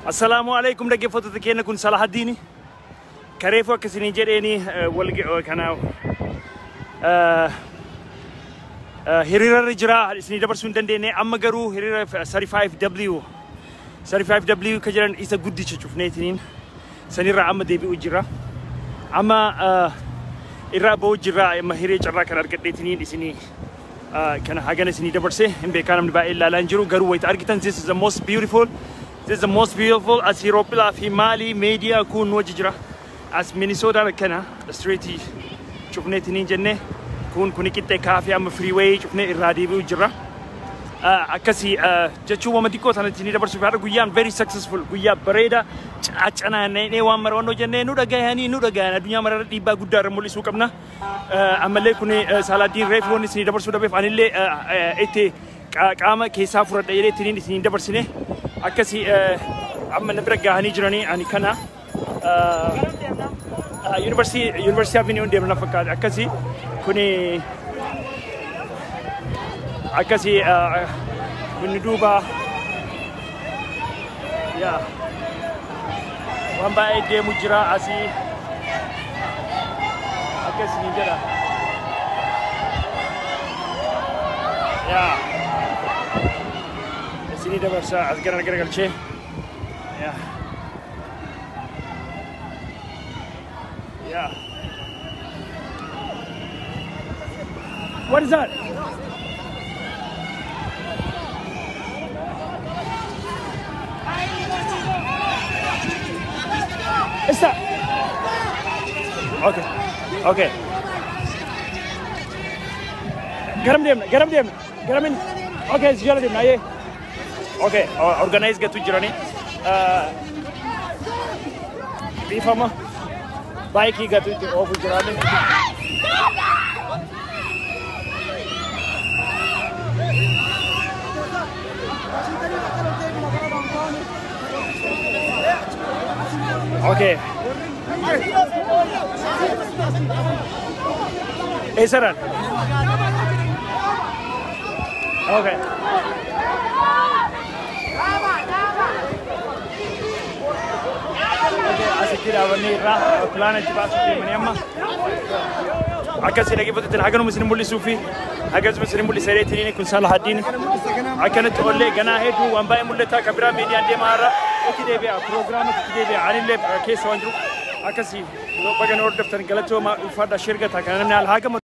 Assalamu alaikum dhaggeeffattoota keenya kun Salaahaddiini. Kareefuu akkasiin jedheeni kana hiriirri jira isin dabarsuu hin dandeenye amma garuu hiriira 35W ka jiran isa guddicha cufneetiniin sanirraa amma deebi'u jira. Amma irraa ba'u jira amma hiriira carraa kan argadheetiniin isinii kana hagana isinii dabarse hin beekaa namni baay'ee ilaalaa hin jiru garuu wayita argitan this is the most beautiful. This is the most beautiful as Hiriirri fi Mali media kun wajji jira as Minnesota kana street cufneetiniin jenne kun qixxee kaafee amma freeway cufnee irraa deebi'u jira. Akkasii jechuun wama xiqqoo sanatti ni dabarsuuf haadha guyyaan very successful guyyaa bareeda canaannee waan maraawwannoo jennee nu dhagayan addunyaa mararra dhiibbaa guddaa irra mul'isuu qabna. Ammallee kun Salaahaddiin reefu wanni isin dabarsuu dhabeef anillee itti qaama keessaa fudhadha jedhee ittiin isin dabarsine. Akkasii amma na bira gahanii jiranii ani kana University Avenue deemna fakkaata. Akkasii kuni akkasii kun duuba yaa waan baay'ee deemu jira asii akkasii jira yaa sini dabarsa as gara galchee yaa yaa what is that? Is that? Okay. Garam in. Okay, it's garam na ye. Okay, organize get to jirani. Bifama bike get to over jirani. Okay. Hey, sir. Okay. Asik kira wani planet basu di mana amma. Akan sila kita betul akan mesti muli sufi, akan mesti muli seri ini kun Salaahaddiin. Akan itu oleh gana itu ambai muli tak kabira media dia marah. Itu dia program itu dia anile case wanjur. Akan sih, lo bagian order daftar galat cuma ufada syirga tak kan alhaga.